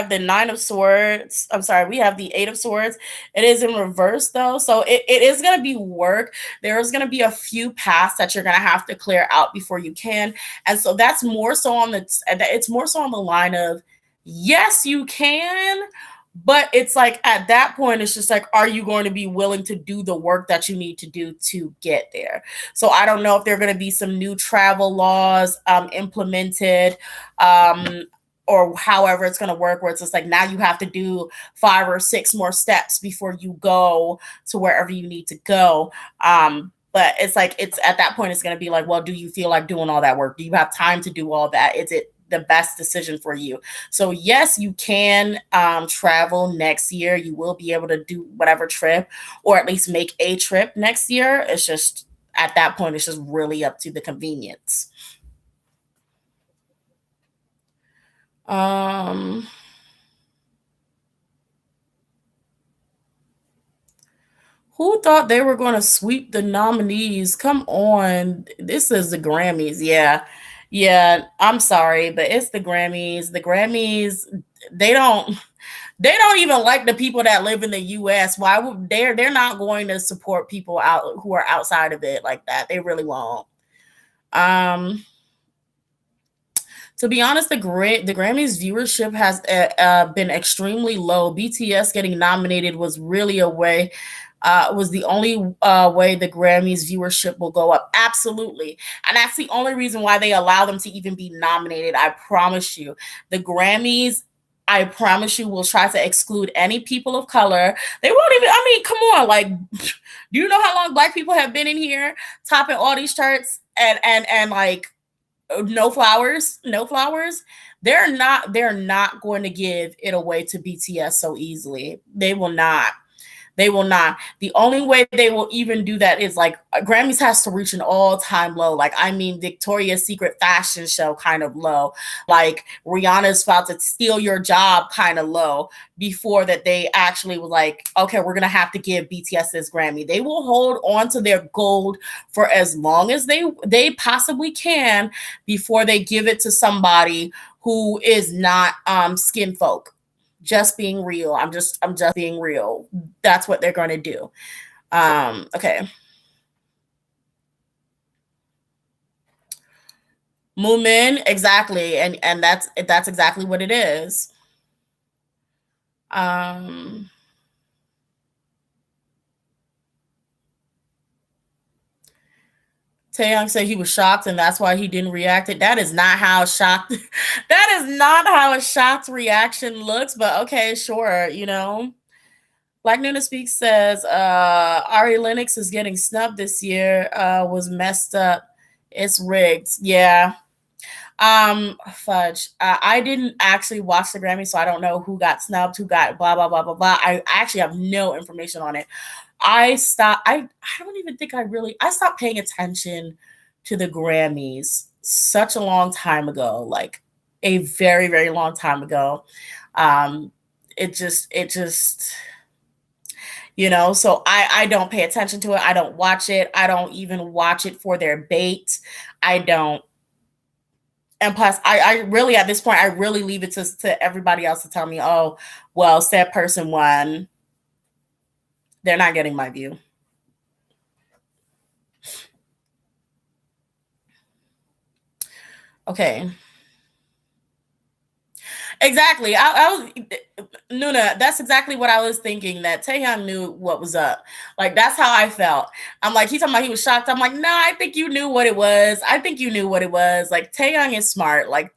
the Nine of Swords. I'm sorry, we have the Eight of Swords. It is in reverse though, so it is gonna be work. There's gonna be a few paths that you're gonna have to clear out before you can, and so that's more so on it's more so on the line of yes, you can. But it's like at that point, it's just like, are you going to be willing to do the work that you need to do to get there? So I don't know if there are going to be some new travel laws implemented, or however it's going to work, where it's just like now you have to do 5 or 6 more steps before you go to wherever you need to go. But it's like, it's at that point, it's going to be like, well, do you feel like doing all that work? Do you have time to do all that? Is it the best decision for you? So yes, you can travel next year. You will be able to do whatever trip, or at least make a trip next year. It's just at that point, it's just really up to the convenience. Who thought they were going to sweep the nominees? Come on. This is the Grammys. Yeah. Yeah, I'm sorry, but it's the Grammys. The Grammys, they don't even like the people that live in the US. Why would they're not going to support people out who are outside of it like that. They really won't. To be honest, the Grammys viewership has been extremely low. BTS getting nominated was really a way, was the only way the Grammys viewership will go up. Absolutely. And that's the only reason why they allow them to even be nominated. I promise you. The Grammys, I promise you, will try to exclude any people of color. They won't even, I mean, come on. Like, do you know how long Black people have been in here topping all these charts, and like, no flowers, no flowers? They're not going to give it away to BTS so easily. They will not. They will not. The only way they will even do that is like Grammys has to reach an all-time low. Like, I mean, Victoria's Secret fashion show kind of low. Like Rihanna's about to steal your job kind of low, before that they actually were like, okay, we're gonna have to give BTS this Grammy. They will hold on to their gold for as long as they possibly can before they give it to somebody who is not skin folk. Just being real. I'm just being real. That's what they're going to do. Okay. Moomin, exactly. And that's exactly what it is. Taeyong said he was shocked and that's why he didn't react it. That is not how shocked that is not how a shocked reaction looks, but okay, sure, Black Nuna Speaks says Ari Lennox is getting snubbed this year, was messed up. It's rigged. Yeah. Fudge. I didn't actually watch the Grammy, so I don't know who got snubbed, who got blah blah blah blah blah. I actually have no information on it. I stopped. I don't even think I stopped paying attention to the Grammys such a long time ago, like a very very long time ago. Um, it just so I don't pay attention to it. I don't watch it. I don't even watch it for their bait. I don't. And plus, I really at this point I really leave it to everybody else to tell me, oh, well, said person won. They're not getting my view. Okay. Exactly. I was Nuna. That's exactly what I was thinking. That Taehyung knew what was up. Like that's how I felt. I'm like, he's talking about he was shocked. I'm like, no, I think you knew what it was. I think you knew what it was. Like Taehyung is smart. Like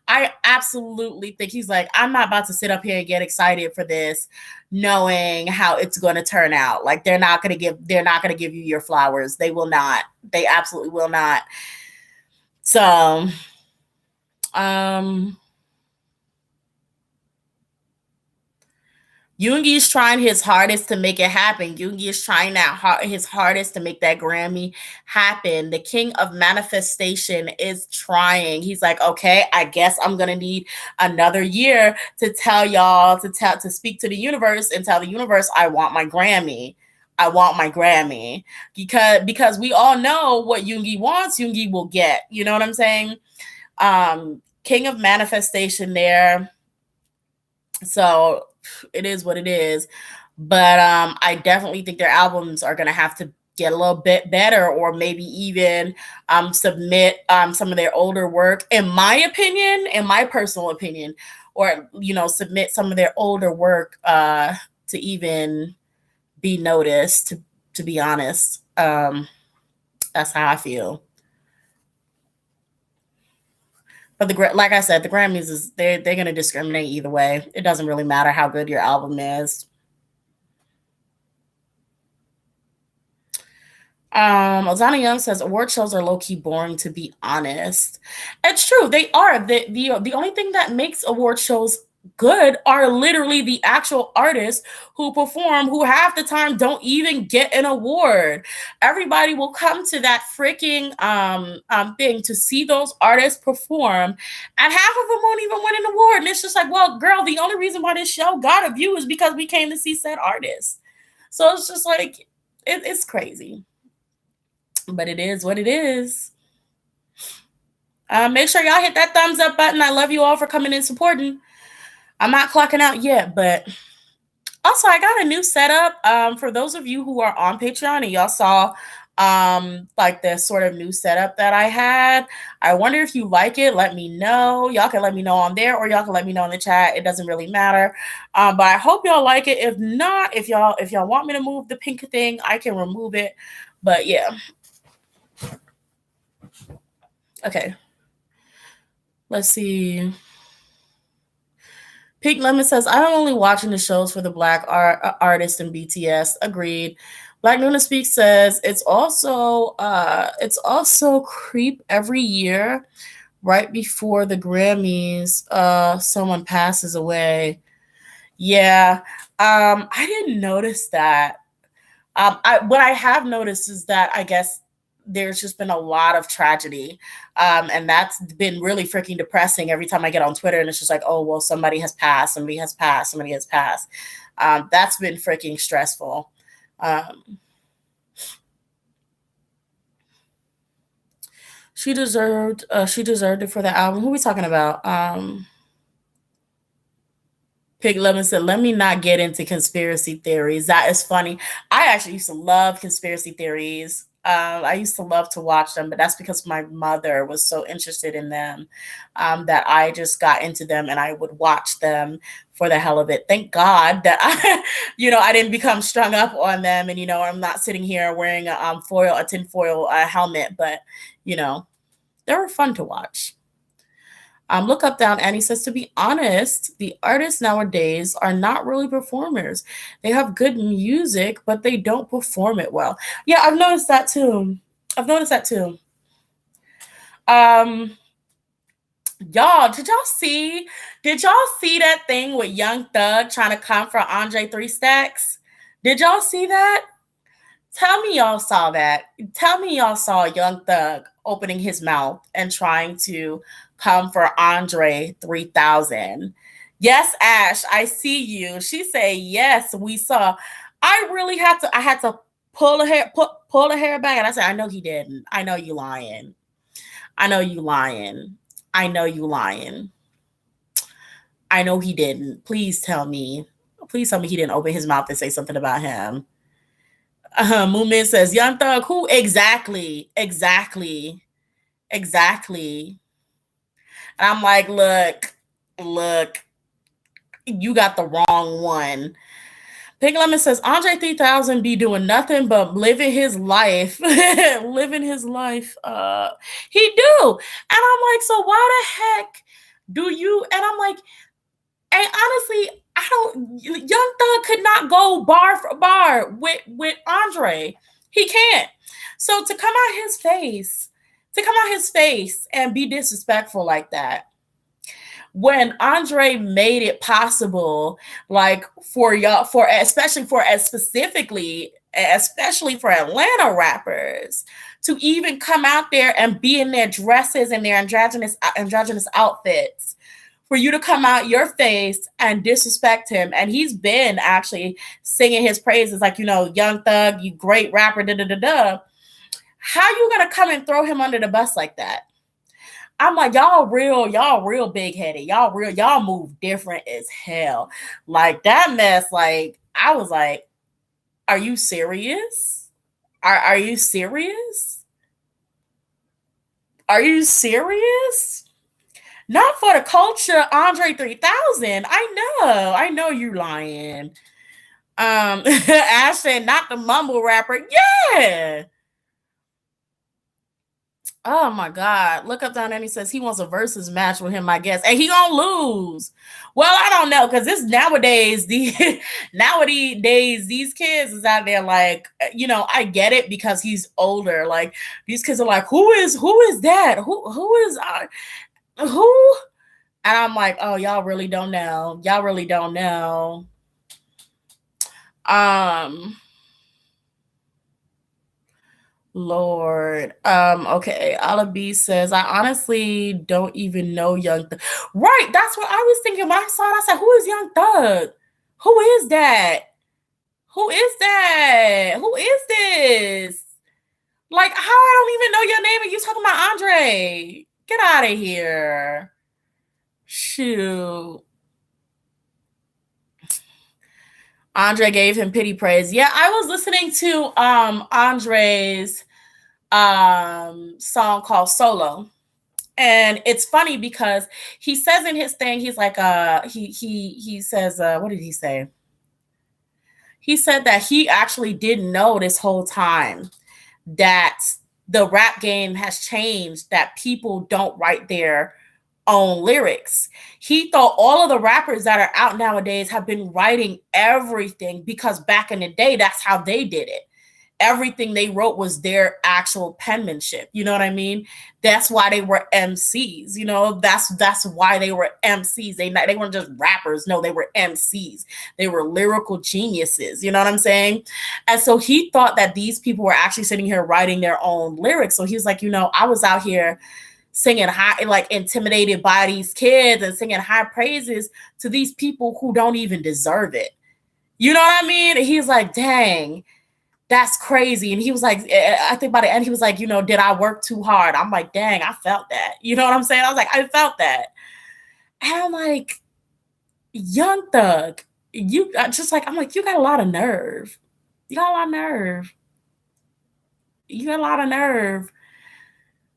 I absolutely think he's like, I'm not about to sit up here and get excited for this, knowing how it's going to turn out. Like they're not going to give you your flowers. They will not. They absolutely will not. So, um Yoongi is trying his hardest to make it happen. Yoongi is trying his hardest to make that Grammy happen. The king of manifestation is trying. He's like, okay, I guess I'm gonna need another year to tell y'all to speak to the universe and tell the universe I want my Grammy. I want my Grammy because we all know what Yoongi wants. Yoongi will get. You know what I'm saying? King of manifestation there. So it is what it is. But I definitely think their albums are gonna have to get a little bit better, or maybe even submit some of their older work, in my personal opinion, or submit some of their older work to even be noticed. To be honest, that's how I feel. But like I said, the Grammys is they're gonna discriminate either way. It doesn't really matter how good your album is. Ozana Young says award shows are low key boring, to be honest. It's true, they are. The only thing that makes award shows good are literally the actual artists who perform, who half the time don't even get an award. Everybody will come to that freaking thing to see those artists perform, and half of them won't even win an award. And it's just like, well, girl, the only reason why this show got a view is because we came to see said artists. So it's just like it's crazy. But it is what it is. Make sure y'all hit that thumbs up button. I love you all for coming and supporting. I'm not clocking out yet, but also I got a new setup. For those of you who are on Patreon and y'all saw like the sort of new setup that I had. I wonder if you like it. Let me know. Y'all can let me know on there, or y'all can let me know in the chat. It doesn't really matter. But I hope y'all like it. If not, if y'all want me to move the pink thing, I can remove it. But yeah. Okay. Let's see. Pink Lemon says, I'm only watching the shows for the black artists in BTS. Agreed. Black Nuna Speaks says it's also creep every year right before the Grammys. Someone passes away. Yeah. I didn't notice that. What I have noticed is that I guess there's just been a lot of tragedy. And that's been really freaking depressing every time I get on Twitter and it's just like, oh, well, somebody has passed. That's been freaking stressful. She deserved it for the album. Who are we talking about? Pig Lemon said, let me not get into conspiracy theories. That is funny. I actually used to love conspiracy theories. I used to love to watch them, but that's because my mother was so interested in them that I just got into them and I would watch them for the hell of it. Thank God that I didn't become strung up on them, and I'm not sitting here wearing a tinfoil helmet. But they were fun to watch. Look Up Down Annie says, to be honest, the artists nowadays are not really performers. They have good music, but they don't perform it well. Yeah, I've noticed that too. Y'all, did y'all see that thing with Young Thug trying to come for Andre Three Stacks? Did y'all see that? Tell me y'all saw that. Tell me y'all saw Young Thug opening his mouth and trying to come for Andre 3000. Yes, Ash, I see you. She said, yes, we saw. I had to pull the hair back, and I said, I know he didn't. I know you lying. I know you lying. I know you lying. I know he didn't. Please tell me. Please tell me he didn't open his mouth and say something about him. Moomin says, Young Thug, who exactly? Exactly. Exactly. And I'm like, look, you got the wrong one. Pink Lemon says, Andre 3000 be doing nothing but living his life. Living his life. He do. And I'm like, so why the heck do you? And I'm like, and honestly, I don't. Young Thug could not go bar for bar with Andre. He can't. So to come out his face and be disrespectful like that, when Andre made it possible, like for y'all, for especially for as specifically, especially for Atlanta rappers, to even come out there and be in their dresses and their androgynous outfits, for you to come out your face and disrespect him. And he's been actually singing his praises, like, Young Thug, you great rapper, da da da da. How you gonna come and throw him under the bus like that? I'm like, y'all real big headed. Y'all move different as hell. Like that mess, like, I was like, are you serious? Are you serious? Are you serious? Not for the culture, Andre 3000. I know you lying. Ash said, not the mumble rapper. Yeah. Oh my God. Look up down and he says he wants a versus match with him, I guess. And he gonna lose. Well, I don't know, because this nowadays, these kids is out there like, I get it because he's older. Like these kids are like, who is that? Who is who? And I'm like, oh, y'all really don't know. Y'all really don't know. Lord. Okay. Alabi says, I honestly don't even know Young Thug. Right. That's what I was thinking when I saw it. I said, who is Young Thug? Who is that? Who is that? Who is this? Like, how I don't even know your name and you talking about Andre? Get out of here. Shoot. Andre gave him pity praise. Yeah, I was listening to Andre's song called Solo. And it's funny because he says in his thing, he's like, he says, what did he say? He said that he actually didn't know this whole time that the rap game has changed, that people don't write their own lyrics. He thought all of the rappers that are out nowadays have been writing everything because back in the day, that's how they did it. Everything they wrote was their actual penmanship. You know what I mean? That's why they were MCs. That's why they were MCs. They weren't just rappers. No, they were MCs. They were lyrical geniuses. You know what I'm saying? And so he thought that these people were actually sitting here writing their own lyrics. So he was like, I was out here singing high, like intimidated by these kids and singing high praises to these people who don't even deserve it. You know what I mean? And he's like, dang, that's crazy. And he was like, I think by the end, he was like, did I work too hard? I'm like, dang, I felt that. You know what I'm saying? I was like, I felt that. And I'm like, Young Thug, I'm like, you got a lot of nerve. You got a lot of nerve. You got a lot of nerve.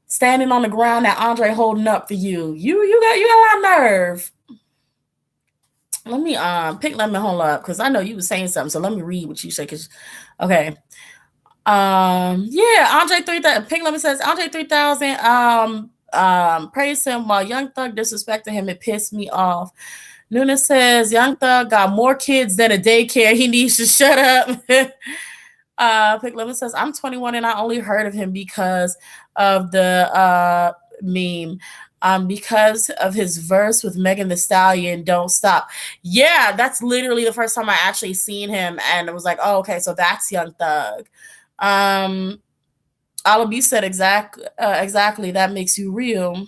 Standing on the ground that Andre holding up for you. You got a lot of nerve. Let me pick Lemon hold up because I know you were saying something. So let me read what you said. Okay. Yeah, Andre 3000. Pink Lemon says Andre 3000 praised him while Young Thug disrespected him. It pissed me off. Nuna says Young Thug got more kids than a daycare. He needs to shut up. Pink Lemon says I'm 21 and I only heard of him because of the meme. because of his verse with Megan the Stallion, "Don't Stop." Yeah, that's literally the first time I actually seen him, and it was like, oh, okay, so that's Young Thug. Alabi said exactly that makes you real.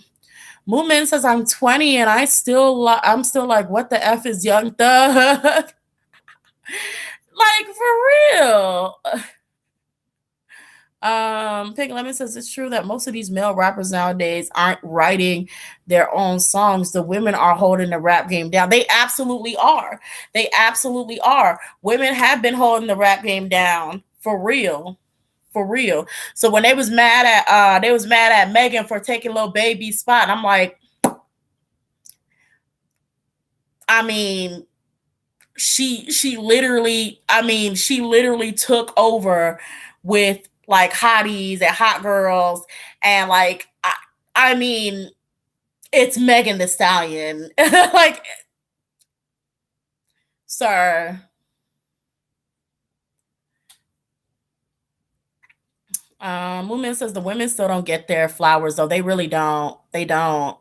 Movement says I'm 20 and I'm still like, what the f is Young Thug? Like for real. Pink Lemon says it's true that most of these male rappers nowadays aren't writing their own songs. The women are holding the rap game down. They absolutely are. They absolutely are. Women have been holding the rap game down for real. For real. So when they was mad at Megan for taking Lil Baby's spot, I'm like, I mean, she literally took over with like hotties and hot girls and like I mean it's Megan the Stallion. Like, sir. Woman says the women still don't get their flowers though. They really don't. They don't.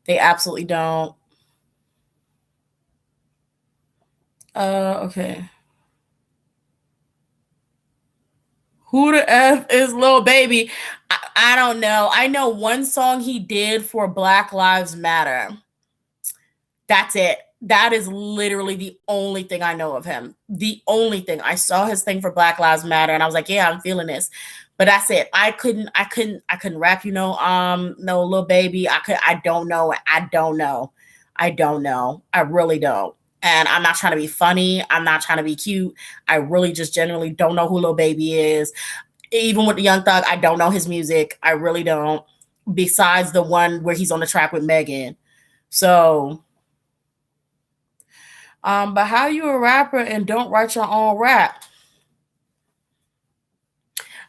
They absolutely don't. Okay. Who the F is Lil Baby? I don't know. I know one song he did for Black Lives Matter. That's it. That is literally the only thing I know of him. The only thing. I saw his thing for Black Lives Matter and I was like, yeah, I'm feeling this. But that's it. I couldn't rap, no Lil Baby. I don't know. I don't know. I don't know. I really don't. And I'm not trying to be funny. I'm not trying to be cute. I really just generally don't know who Lil Baby is. Even with the Young Thug, I don't know his music. I really don't. Besides the one where he's on the track with Megan. So but how you a rapper and don't write your own rap?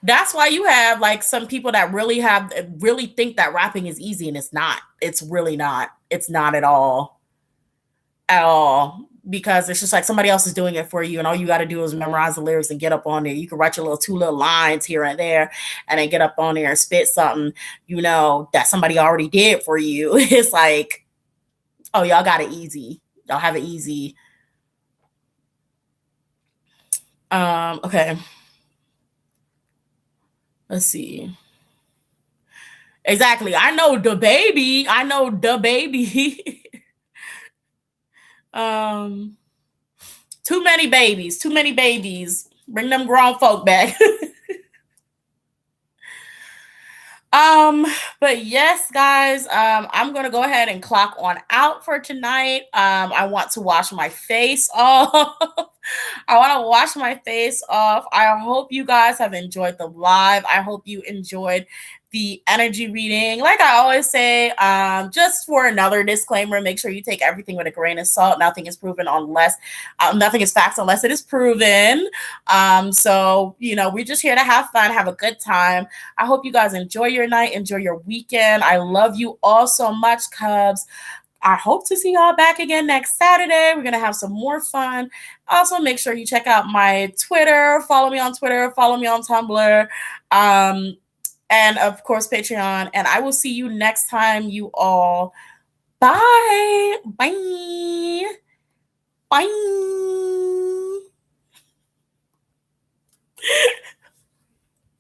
That's why you have like some people that really think that rapping is easy and it's not. It's really not. It's not at all. At all. Because it's just like somebody else is doing it for you, and all you got to do is memorize the lyrics and get up on there. You can write your two little lines here and there, and then get up on there and spit something, that somebody already did for you. It's like, oh, y'all got it easy. Y'all have it easy. Okay. Let's see. Exactly. I know the baby. I know the baby. um, too many babies. Too many babies. Bring them grown folk back. Um, but yes, guys, I'm gonna go ahead and clock on out for tonight. I want to wash my face off. I want to wash my face off. I hope you guys have enjoyed the live. I hope you enjoyed the energy reading. Like I always say, just for another disclaimer, make sure you take everything with a grain of salt. Nothing is proven unless nothing is facts unless it is proven. So we're just here to have fun, have a good time. I hope you guys enjoy your night, enjoy your weekend. I love you all so much, Cubs. I hope to see y'all back again next Saturday. We're going to have some more fun. Also, make sure you check out my Twitter. Follow me on Twitter. Follow me on Tumblr. And, of course, Patreon. And I will see you next time, you all. Bye. Bye. Bye.